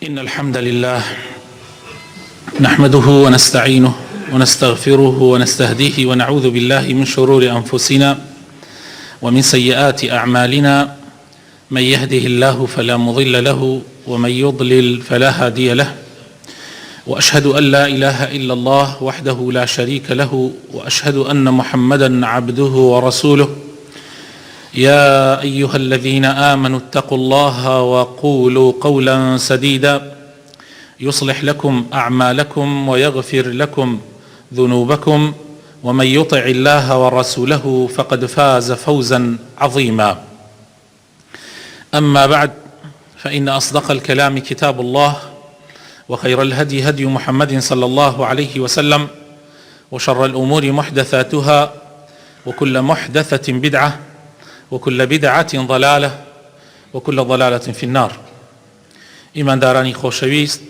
إن الحمد لله نحمده ونستعينه ونستغفره ونستهديه ونعوذ بالله من شرور أنفسنا ومن سيئات أعمالنا. من يهده الله فلا مضل له ومن يضلل فلا هادي له، وأشهد أن لا إله إلا الله وحده لا شريك له، وأشهد أن محمدا عبده ورسوله. يا أيها الذين آمنوا اتقوا الله وقولوا قولا سديدا يصلح لكم أعمالكم ويغفر لكم ذنوبكم، ومن يطع الله ورسوله فقد فاز فوزا عظيما. أما بعد، فإن أصدق الكلام كتاب الله، وخير الهدي هدي محمد صلى الله عليه وسلم، وشر الأمور محدثاتها، وكل محدثة بدعة، وكل بدعة ضلالة، وكل ضلالة في النار. إيمان داراني خوشويست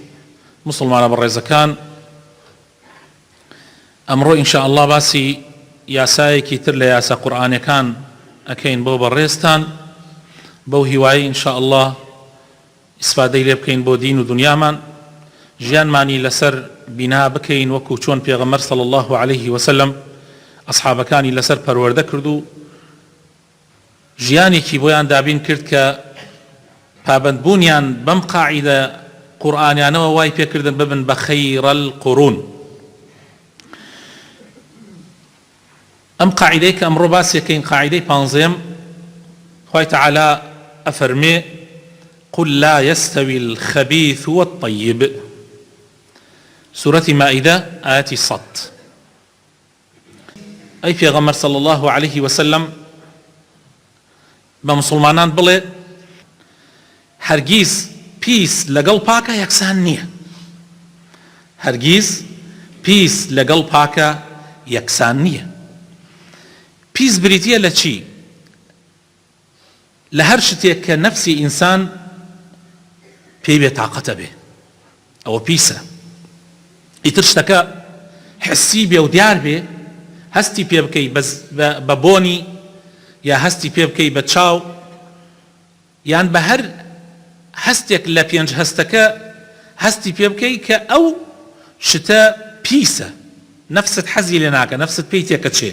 مسلمان بەڕێزەکان، ئەمڕۆ ئینشاء الله باسی یاسایەکی تر لە یاسا قورئانیەکان ئەکەین بۆ بەڕێزتان، بەو هیوایی ئینشاء الله ئیسفادەی لێ بکەین بۆ دین و دنیامان، ژیانمانی لەسەر بینا بکەین وەکو چۆن پێغەمبەر صلی الله عليه وسلم ئەصحابەکانی لەسەر پەروەردە کرد و ژیانێکی بۆیان دابین کرد کە پابەندبوونیان بەم قاعیدە قورئانیانەوە وای پێکردن ببن بە خەیڕ القورون. ئەم قاعیدەی کە ئەمڕۆ باسیەکەین قاعیدەی پانزەیەم، خوای تەعالا ئەفەرمێ: قل لا يستوي الخبيث والطيب. سورەتی مائیدە ئایەتی 100. ئەی پێغەمبەر صلی الله عليه وسلم بە مسلمانان بڵێ هەرگیز پیس لەگەڵ پاکە یەکسان نییە. هەرگیز پیس لەگەڵ پاکە یەکسان نییە. پیس بریتیە لە چی؟ لە هەر شتێک کە نەفسی ئینسان پێی بێ تاقەتە بێ، ئەوە پیسە. ئیتر شتەکە حسی بێ و دیار بێ، هەستی پێ بکەی بە بۆنی، یا هەستی پێ بکەی بە چاو، یان بە هەر هەستێک لە پێنج هەستەکە هەستی پێ بکەی کە ئەو شتە پیسە، نەفست حەزی لێ ناکە، نەفست پێی تێکەچێ.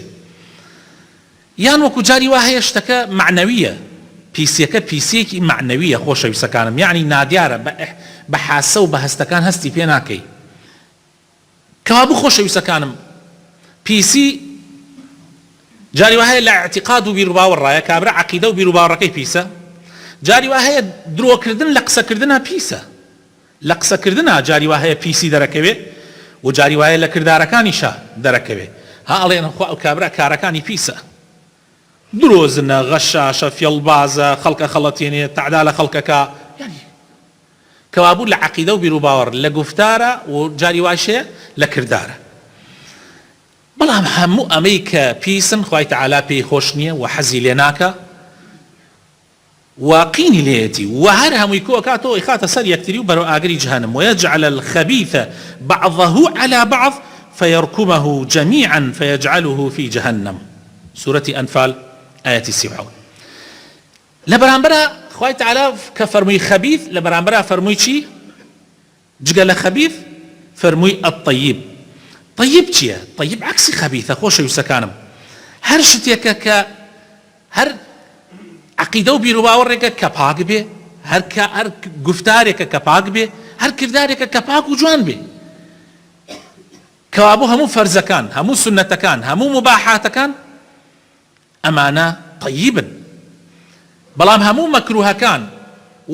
یان وەکو جاری وا هەیە شتەکە معنەویە، پیسیەکە پیسیەکی معنەویە خۆشەویستەکانم، یعنی نادیارە بە حاسە و بە هەستەکان هەستی پێ ناکەی. کەوابوو خۆشەویستەکانم، پیسی جاری وا هەیە لە اعتیقاد و بیرروباوەڕایە، کابرا عەقیدە و بیرروباوەڕەکەی پیسە. جاری وا هەیە درۆکردن لە قسەکردنە پیسە، لە قسەکردنە جاری وا هەیە پیسی دەرەکەوێ، و جاری وایە لە کردارەکانیشە دەرەکەوێ. ها ئەڵێن خوا ئەو کابرا کارەکانی پیسە، درۆزنە، غەشاشە، فێڵبازە، خەڵکە خەڵەتێنێ، تەعدا لە خەڵکەکە، یعنی کەوابوو لە عەقیدە و بیرروباوەڕ، لە گوفتارە و جاری واشەیە لە کردارە. بەڵام هەموو ئەمەی کە پیسن خوای تەعالا پێی خۆش نییە و حەزی لێ ناکە و قینی لێیەتی، و هەر هەمووی کۆ ئەکاتەوە ئیخاتە سەر یەکتری و بەرەو ئاگری جەهەنەم. ويجعل الخبيث بعضه على بعض فيركمه جميعا فيجعله في جهنم. سورة أنفال آية 70. لبرانبرا خوای تەعالا کە فەرمووی خەبیث، لبرانبرا فەرمووی چی؟ جگە لە خەبیث فەرمووی الطيب. طيب چییە؟ طيب عەکسی خەبیثە خۆشەویستەکانم. هەر شتێکە کە هەر عەقیدە و بیرروباوەڕێکە کە پاک بێ، هەر گفتارێکە کە پاک بێ، هەر کردارێکە کە پاک و جوان بێ، کەوابوو هەموو فەرزەکان، هەموو سونەتەکان، هەموو مباحاتەکان ئەمانە طەیبن. بەڵام هەموو مەکروهەکان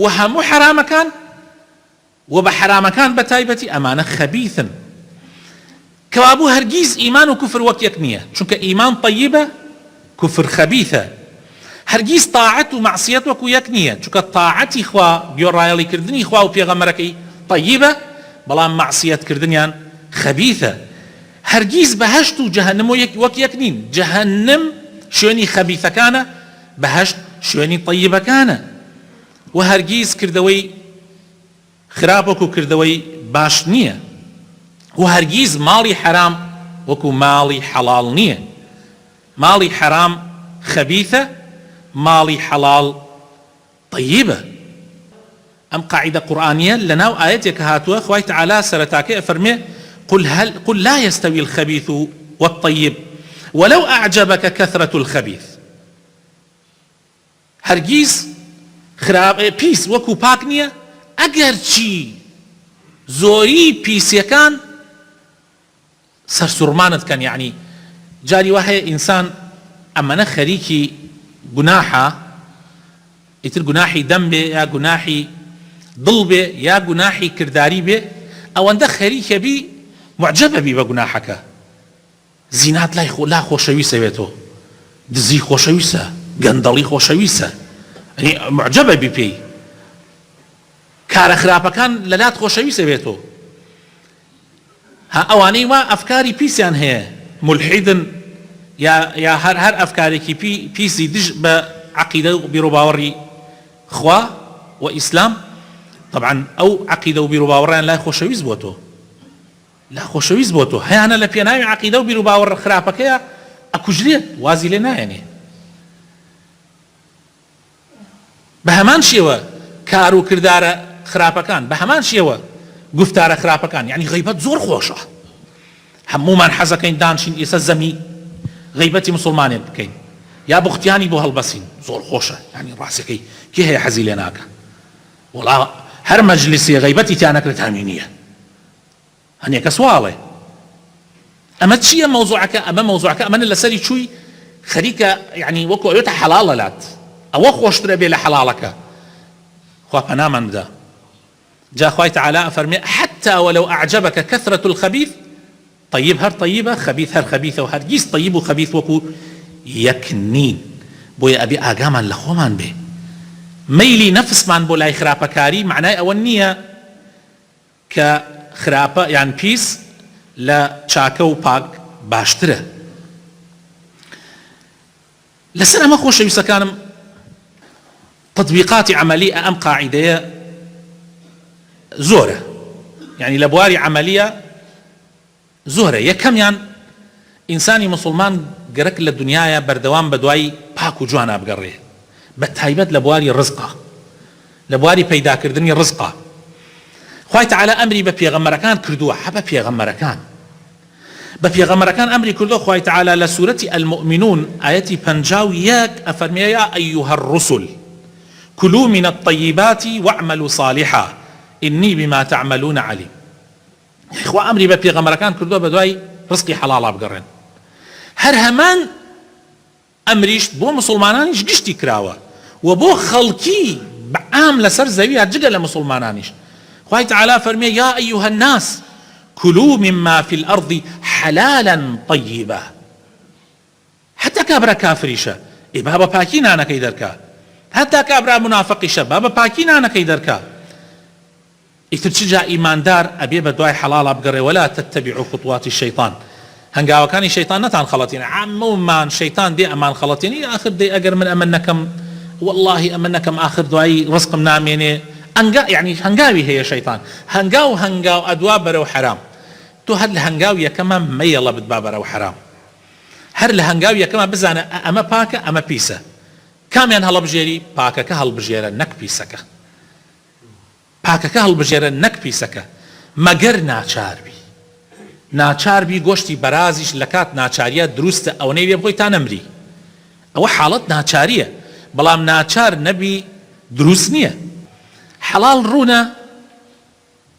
و هەموو حرامەکان و بە حرامەکان بە تایبەتی ئەمانە خەبیثن. کەوابوو هەرگیز ئیمان و کوفر وەک یەک نییە، چونکە ئیمان طەیبە، کوفر خەبیثە. هەرگیز تاعەت و معسیەت وەکو یەک نییە، چونکە تاعەتی خوا، گوێڕایەڵیکردنی خوا و پێغەمبەرەکەی طەیبە، بەڵام معسیەتکردنیان خەبیثە. هەرگیز بەهەشت و جەهەنەم وەک یەک نین، جەهەنەم شوێنی خەبیثەکانە، بەهەشت شوێنی طەیبەکانە. و هەرگیز کردەوەی خراپ وەکو کردەوەی باش نییە، و هەرگیز ماڵی حەرام وەکو ماڵی حەڵاڵ نییە. ماڵی حەرام خەبیثە، ماڵی حەڵاڵ طەیبە. ام قاعده قرانيه لناو ايتك هاتوا خوي تعالى سرتاك فرمي قل لا يستوي الخبيث والطيب ولو اعجبك كثره الخبيث. هرگیز خراب پیس وەکو پاک نییە ئەگەر چی زۆری پیسیەکان سەرسوڕمانت کەن. یعنی جاری وهەیە ئینسان ئەمەنە خەریکی گوناحە، ئیتر گوناحی دەم بێ یا گوناحی دڵ بێ یا گوناحی کردداری بێ، ئەوەندە خەریکە بی معجبە بی بە گوناحەکە. زینات لا خۆشەویستە بێتەوە، دزی خۆشەویستە، گەندەڵی خۆشەویستە، معجبە بی پێی، کارە خراپەکان لەلات خۆشەویستە بێتەوە. ئەوانەی وا ئەفکاری پیسیان هەیە، ملحیدن یا هەر ئەفکارێکی پیسی دژ بە عەقیدە و بیرۆباوەڕی خوا و ئیسلام. طبعا ئەو عەقیدە و بیرۆباوەڕیان لای خۆشەویست بۆتەوە، لا خۆشەویست بۆتەوە، هەیانە لە پێناوی عەقیدە و بیرۆباوەڕ خراپەکەیە ئەکوژرێت، وازی لێ نایەنێ. بە هەمان شێوە کار و کردارە خراپەکان، بە هەمان شێوە گفتارە خراپەکان. یعنی غیبەت زۆر خۆشە، هەمومان حەزەکەین دانشین ئێستا زەمی غیبەتی مسلمانێک بکەین یا بوختیانی بۆ هەڵبەسین، زۆر خۆشە. یعنی ڕاستەکەی کێ هەیە حەزی لێ ناکە؟ وەڵا هەر مەجلیسی غیبەتی تیا نەکرێت هەمی نییە، هەنێکە سواڵێ. ئەمە چییە مەوزوعەکە؟ ئەمە مەوزوعەکە ئەمەنە لەسەری چووی خەریکە، یعنی وەکو ئەوێتە حەڵاڵە لات، ئەوە خۆشترە بێ لە حەڵاڵەکە. خوا پەنامان بدە. جا خوای تعالی فەرمێ حتى ولو أعجبك كثرة الخبيث طيب هەر طيبە، خەبیث هەر خەبیثە، و هەرگیز طيب و خەبیث وەکو یەک نین. بۆیە ئەبێ ئاگامان لە خۆمان بێ. مەیلی نەفسمان بۆ لای خراپەکاری معنای ئەوە نییە کە خراپە یان پیس لە چاکە و پاک باشترە. لەسەر ئەمە خۆشەویستەکانم تطبیقاتی عملی ئەم قاعیدەیە زۆرە، یعنی لە بواری عملیە زۆرە. یەکەمیان ئینسانی مسلمان گەرەک لە دنیاە بەردەوام بە دوای پاک و جوان بگەڕێ، بە تایبەت لە بواری ڕزقە، لە بواری پەیداکردنی ڕزقە. خوای تعالی ئەمری بە پێغەمبەرەکان کردووە، بە پێغەمبەرەکان ئەمری کردووە. خوای تعالی لە سوورەتی المؤمنون ئاەتی 51 ئەفەرمێ یا ئەیها الرسل كلوا من الطيبات واعملوا صالحا إني بما تعملون عليم. خوا ئەمری بە پێغەمبەرەکان کردووە بە دوای ڕزقی حەڵاڵا بگەڕێن. هەر هەمان ئەمریش بۆ مسلمانانیش گشتی کراوە و بۆ خەڵکی بەعام لەسەر زەویە جگە لە مسلمانانیش. خوای تعالی فەرمێ یا ئەیها الناس كلوا مما في الأرض حلالا طيبا. حتى كابرا كافريشة بابا باكين أنا كيدركا، حتى كابرا منافقيشة بابا باكين أنا كيدركا. إترجع إيمان دار أبي بدواي حلال أبقري ولا تتبعوا خطوات الشيطان. هنقاوة كان الشيطان نتان خلطين عموما شيطان دي أمان خلطين آخر دي أقر من أمنكم والله أمنكم آخر دواي رزق مناميني يعني هنقاوي هي شيطان هنقاو أدواب رو حرام. تو هر لهنقاوية كما ميلا بدباب رو حرام، هر لهنقاوية كما بزانا أما باكا أما بيسا كاميان هلا بجيري باكا كهل بجيرا نك بيسكا، باكا كهل بجيرا نك بيسكا. مگر ناچار بي گوشتی برازیش لکات ناچاریه درسته او نیوی بخوی تا نمری، او حالت ناچاریه بلام ناچار نبي دروست نیه. حلال رونا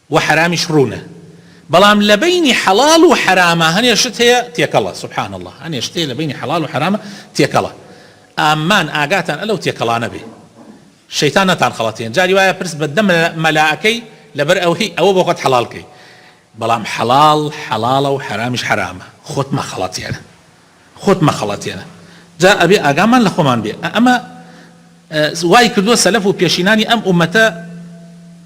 وحرامش رونا، بلام لبيني حلال وحرامه هني شتيه تيك الله سبحان الله، هني شتيه لبيني حلال وحرامه تيك الله. امان اقاتن الو تيك الله نبي شيطان تان خلطين جاري وايا برس بدم ملائكي لبر اوهي او بوقت حلالكي، بلام حلال وحرامش حرامه خود ما خلطينا جاء ابي اقامان لخومان بي. اما واي كردو سلف و بيشيناني ام امتا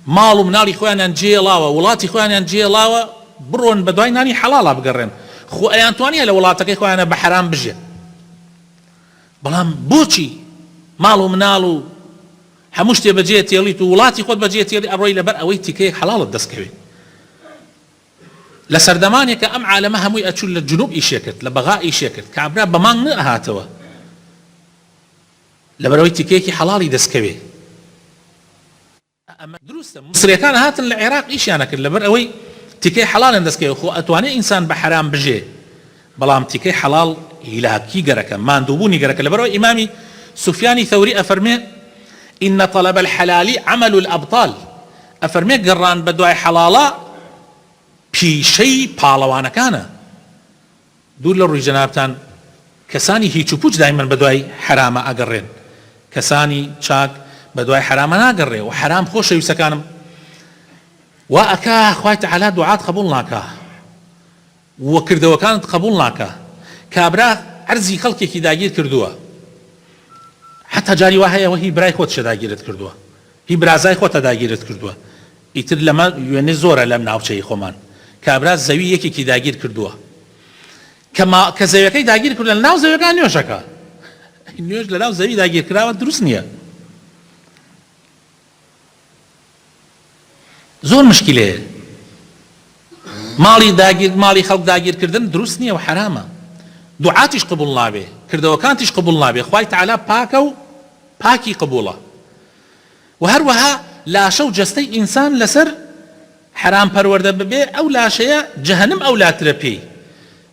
مالو منالي خوانيان جيلاوه ولاتي خوانيان جيلاوه برون بدواي ناني حلالا بقرن خو ايان توانيه لولاتك خوانيا بحرام بجي، بلام بوچي مالو منالو همشتي بجيت يلي ولاتي خود بجيت يلي اروي لبر اويتي كي حلال الدسكوي لسردمانك ام عالمها هموي اتشل للجنوب ايشيكت لبغاء ايشيكت كعبرا بمان هاتوا لبرويتي كيكي حلالي دسكوي. دروستە مسریەکان هاتن لە عێراق ئیشیانە کرد لەبەر ئەوەی تیکەی حەڵاڵیان دەستکەوە خۆ ئەتوانێت ئینسان بە حەرام بژێ بەڵام تیکەی حەڵاڵ هیلاکی گەرەکە ماندووبوونی گەرەکە لەبەرەوەی ئیمامی سوفیانی ثەوری ئەفەرمێ إن طلب الحلال عمل الأبطال ئەفەرمێ گەڕان بە دوای حەڵاڵە پیشەی پاڵەوانەکانە دوور لە ڕووی جەنابتان کەسانی هیچ و پوچ دایمەن بە دوای حرامە ئەگەڕێن کەسانی چاک بە دوای حرامە ناگەڕێ و حرام خۆشەویستەکانم وا ئەکا خوای تەعالا دوعات قبول ناکا و کردەوەکانت قبول ناکا کابرا عەرزی خەڵکێکی داگیر کردووە حتا جاری وا هەیە هی برای خۆت داگیرت کردووە هی برازای خۆتە داگیرت کردووە ئیتر لەمە وێنێ زۆرە لەم ناوچەی خۆمان کابرا زەوی یەکێکی داگیر کردووە کە زەویەکەی داگیر کردووە لە ناو زەویەکان نوێژەکە نوێژ لە ناو زەوی داگیر کراوە دروست نییە زۆر مشکلەیە ماڵی خەڵک داگیرکردن دروست نییە و حرامە دوعاتیش قبول نابێ کردەوەکانتیش قبول نابێ خوای تەعالا پاکە و پاکی قبوڵە و هەروەها لاشە و جەستەی ئینسان لەسەر حرام پەروەردە ببێ ئەو لاشەیە جەهەنم ئەولاترە پێی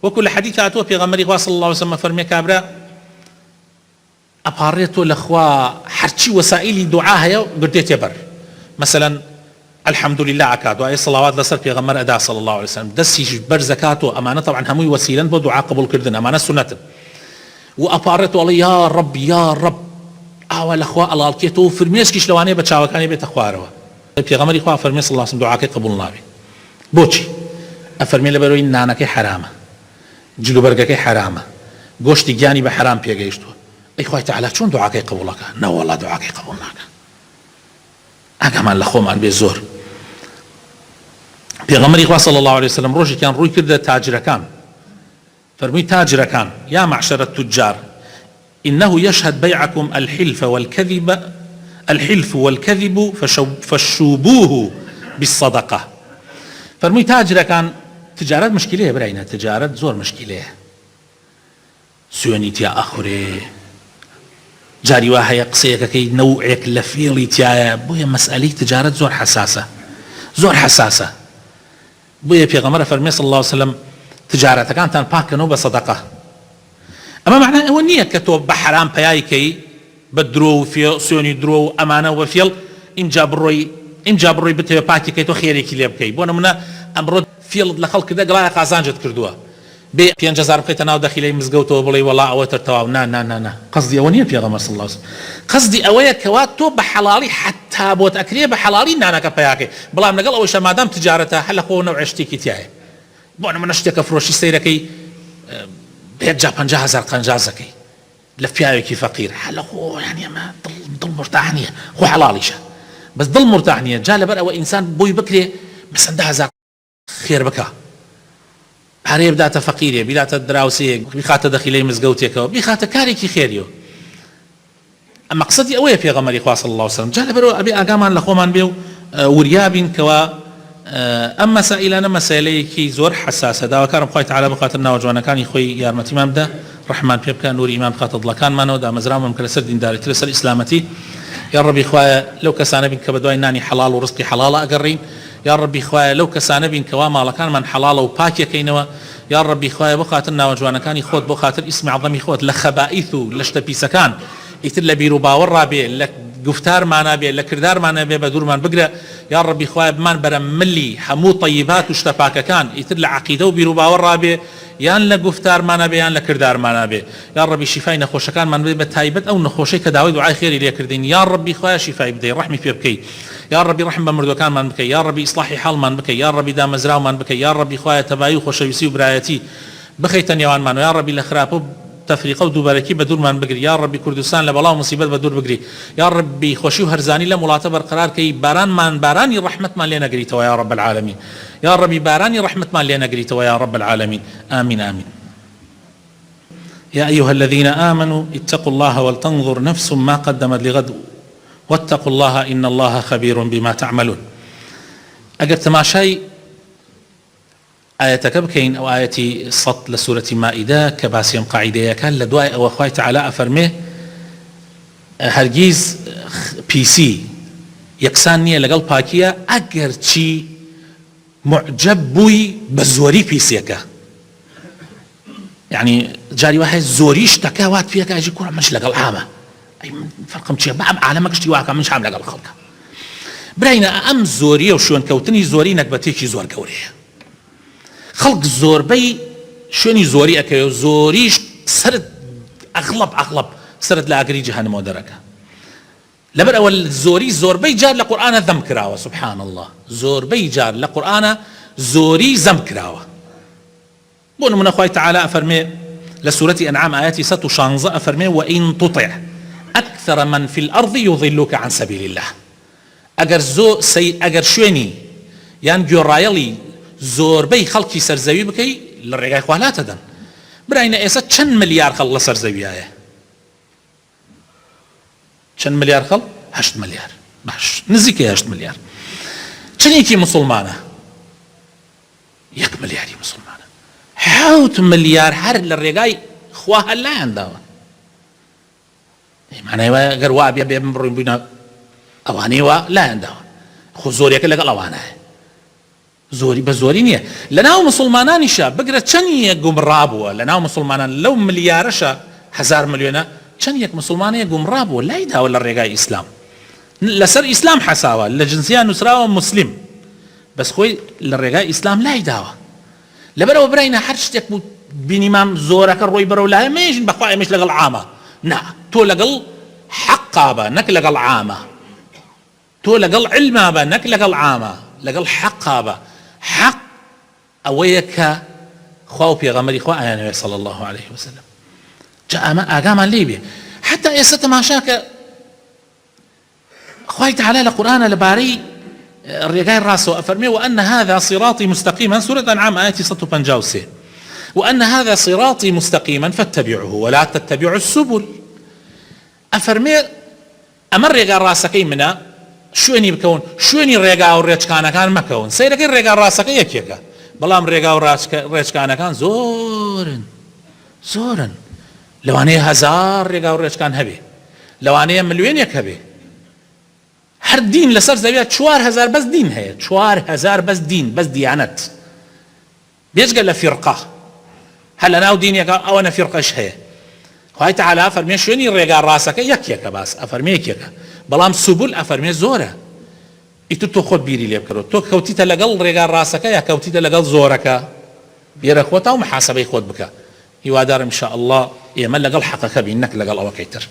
وەکو لە حەدیث هاتووە پێغەمبەری خوا صلی الله علیه وسلم فەرمێ کابرا ئەپاڕێتۆ لەخوا هەرچی وەسائلی دوعا هەیە بردێتێ بەر مەسەلەن الحمد لله عكا دعاء صلوات لسر في غمر أداء صلى الله عليه وسلم دسي بر زكاته أمانة طبعا هموي وسيلة بدعاء قبول كردن أمانة سنة وأبارت والله يا رب يا رب أول أخوة الله الكيتو فرميس كيش لواني بتشاوى كان يبيت أخواره في غمر إخوة فرمي صلى الله عليه وسلم دعاء قبول نابي بوشي أفرمي لبروي نانك حرامة جلو برقك حرامة قوشتي جاني بحرام بيجيشتو إخوة تعالى شون دعاء قبولك نا والله دعاء قبولناك أكمل لخومان بزور پێغەمبەری خوا صلی الله عليه وسلم ڕۆژێکیان ڕووی کردە تاجرەکان فەرمووی تاجرەکان يا معشر التجار إنه يشهد بيعكم الحلف والكذب فشوبوه بالصدقة فەرمووی تاجرەکان تجارەت مشکلەیە برایە تجارەت زۆر مشکلەیە سوێنی تیا ئەخورێ جاری وا هەیە قسەیەکەکەی نەوعێک لە فێڵی تایە بۆیە مەسئلەی تجارەت زۆر حساسە بۆیە پێغەمبەر فەرمێ صلی الله عليه وسلم تجارەتەکانتان پاکەنەوە بە سەدەقە ئەمە معنای ئەوە نییە کە تۆ بە حەرام پەیایکەی بە درۆ و سوێنی درۆ و ئەمانە و فێڵ ئینجا بڕۆی بتەوێ پاکیکەی تۆ خێرێکی لێ بکەی بۆ نمونە ئەمڕۆ فێڵت لە خەڵک کردە گڵایە قازانجت کردووە بێ 5000 بخەیتە ناو دەخیلەی مزگەوتەوە بڵێ وەڵا ئەوە تر تەواو نا قەسدی ئەوە نییە پێغەمبەر صلی الله عليه وسلم قەسدی ئەوەیە کەوا تۆ بە حەڵاڵی حتا بۆت ئەکرێ بە حەڵاڵی نانەکە پەیاکەی بەڵام لەگەڵ ئەوەی شەمادام تجارەتە هەر لە خۆ نەوع شتێکی تایە بۆ نمونە شتێکە فرۆشی سەیرەکەی بێجا 50000 قەنجازەکەی لە پیاوێکی فەقیر هەر لە خۆ یعنی ئەمە دڵ مرتاح نییە خۆ حەڵاڵیشە بەس دڵ مرتاح نییە جا لەبەر ئەوە ئینسان بۆی بکرێ مەسەن 10000 خێر بکە هەرێ بداتە فەقیرێ بیداتە دراوسەیەک بیخاتە دەخیلەی مزگەوتێکەوە بیخاتە کارێکی خێریەوە مەقسەدی ئەوەیە پێغەمبەری خوا صلی الله عليه وسلم جا لەبەرەوە ئەبێ ئاگامان لە خۆمان بێ و وریابین کەوا ئەم مەسائلانە مەسائلەیەکی زۆر حساسە داواکارم خوای تەعالا بخاتە ناوە جوانەکانی خۆی یارمەتیمان بدە ڕەحمان پێ بکە نوری ئیمان بخاتە دڵەکانمانەوە دامەزراوم کە لەسەر دینداریت لەسەر ئیسلامەتی یا ڕەبی خوایە لەو کەسانە بین کە بە دوای نانی حەڵاڵ و ڕزقی حەڵاڵە ئەگەڕین یا ڕەبی خوایە لەو کەسانە بین کەوا ماڵەکانمان حەڵاڵە و پاکیەکەینەوە یا ڕەبی خوایە بۆ خاتر ناوە جوانەکانی خۆت بۆ خاتر ئیسمی عەظەمی خۆت لە خەبائیث و لە شتە پیسەکان ئیتر لە بیر و باوەڕ ڕابێ لە گفتارمانە بێ لە کردارمانە بێ بە دوورمان بگرە یا ڕەبی خوایە بمان بەرە ملی هەموو طەیبات و شتە پاکەکان ئیتر لە عەقیدە و بیر و باوەڕ ڕابێ یان لە گفتارمانە بێ یان لە کردارمانە بێ یا ڕەبی شیفای نەخۆشەکانمان بدەی بە تایبەت ئەو نەخۆشەی کە داوای دوعای خێری لێکردین یا ڕەبی خوایە شیفای بدەی ڕەحمی پێ بکەی یا ڕەبی ڕەحم بە مردوەکانمان بکەی یا ڕەبی ئیسلاحی حاڵمان بکەی یا ڕەبی دامەزراومان بکەی یا ڕەبی خوایە تەبایی و خۆشەویستی و برایەتی بخەیتە نێوانمان و یا ڕەبی لە خراپە و تفریقە و دووبارەکی بە دوورمان بگری یا ڕەبی کوردستان لە بەڵاو مصیبەت بە دوور بگری یا ڕەبی خۆشی و هەرزانی لە وڵاتە بەرقەرار کەی بارانی ڕەحمەتمان لێ نەگریتەوە یا ڕەب العالەمین یا ڕەبی بارانی ڕەحمەتمان لێ نەگریتەوە یا ڕەب العالەمین آمین آمین يا أيها الذين آمنوا اتقوا الله ولتنظر نفس ما قدمت لغد واتقوا الله إن الله خبير بما تعملون أجر تماشاي آياتك بكين أو آياتي صد لسورة مائدة كباسيم قاعدة كان لدواء أو أخوة تعالى أفرمه هرجيز بي سي یەکسان نییە لەگەڵ پاکیە ئەگەر چی معجب بووی بە زۆری پیسێکە. یعنی جاری وایە زۆری شتەکە وات پێەکە ئەژی کوڕە منش لەگەڵ عامە ئەی من فەرقم چییە بەم عالەمە گشتی واکە منش هەم لەگەڵ خەڵکە. براینە ئەم زۆریە و شوێنکەوتنی زۆری نەکبەتێکی زۆر گەورەیە. خەڵک زۆربەی شوێنی زۆری ئەەکەوێ و زۆریش سرت ئەغڵب سرت لە ئاگری جەهەنەمەوە دەرەکە. لەبەر ئەوە زۆری زۆربەی جار لە قورئانە ذەم کراوە. سبحان الله زۆربەی جار لە قورئانە زۆری ذەم کراوە. بۆ نمونە خوای تەعالە ئەفەرمێ لە سوورەتی ئەنعام ئاەتی 116 ئەفەرمێ وئین تطع ئەکثر من في الأرض يضلوك عن سبيل الله. ئەگەر شوێنی یان گوێڕایەڵی زۆربەی خەڵکی سەرزەوی بکەی لە ڕێگای خوا لاتەدەن. براینە ئێستا چەند ملیار خەڵک لە سەرزەویایە؟ چەند ملیار خەڵک؟ 8 ملیار. باش نزیکە 8 ملیار. چەندێکی مسلمانە؟ 1 ملیاری مسلمانە. 7 ملیار هەر لە ڕێگای خوا هەر لایەنداوە. معنای وایە ئەگەر وا بێ بێ بڕۆین بووینە ئەوانەی وا لایەنداوە. خۆ زۆریەکە لەگەڵ ئەوانایە. زۆری بە زۆری نییە. لە ناو مسلمانانیشە بگرە چەندیە گومڕابووە لە ناو مسلمانان لەو ملیارەشە 1000 ملیۆنە چەند یەک مسلمانەیە گومڕابووە لای داوە لە ڕێگای ئیسلام لەسەر ئیسلام حەساوە لە جنسیان نووسراوە مسلم بەس خۆی لە ڕێگای ئیسلام لای داوە. لەبەرەوە براینە هەر شتێک بوو بینیمام زۆرەکە ڕۆی بەرەو لایە مێژین بەخوا ئێمەش لەگەڵ عامە. نا تۆ لەگەڵ حەقا بە نەک لەگەڵ عامە. تۆ لەگەڵ علما بە نەک لەگەڵ عامە لەگەڵ حەقا بە. حەق ئەوەیە کە خوا و پێغەمبەری خوا ئایانەوێ صلی الله عليه وسلم. جا ئەمە ئاگامان لێ بێ. حتا ئێستا تەماشاکە خوای تەعالە لە قورئانە لەبارەی ڕێگای ڕاستەوە ئەفەرمێ وأن هذا صراطي مستقيما سورة الأنعام آية 153 وأن هذا صراطي مستقيما فاتبعوه ولا تتبعوا السبل. ئەفەرمێ ئەمە ڕێگا ڕاستەکەی منە شوێنی بکەون شوێنی ڕێگا و ڕێچکانەکان مەکەون. سەیرەکەی ڕێگا ڕاستەکە یەکێکە بەڵام ڕێگا و ڕێچکانەکان زۆرن لەوانەیە 1000 ڕێگا و ڕێچکان هەبێ لەوانەیە ملیۆنێک هەبێ. هەر دین لەسەر زەویە 4000 بەس دین هەیە 4000 بەس دین بەس دیانەت بێجگە لە فیرقە هەر لە ناو دینێکە ئەوەنە فیرقەش هەیە. خوای تەعالە ئەفەرمێ شوێنی ڕێگا ڕاستەکە یەکێکە باس ئەفەرمێ یەکێکە بەڵام سوبول ئەفەرمێ زۆرە. ئیتر تۆ خۆت بیری لێ بکەرەوە تۆ کەوتیتە لەگەڵ ڕێگا ڕاستەکە یا کەوتیتە لەگەڵ زۆرەکە بێرە خۆتە و محاسەبەی خۆت بکە. هیوادارم ئینشاء الله ئێمە لەگەڵ حەقەکە بین نەک لەگەڵ ئەوەکەی تر.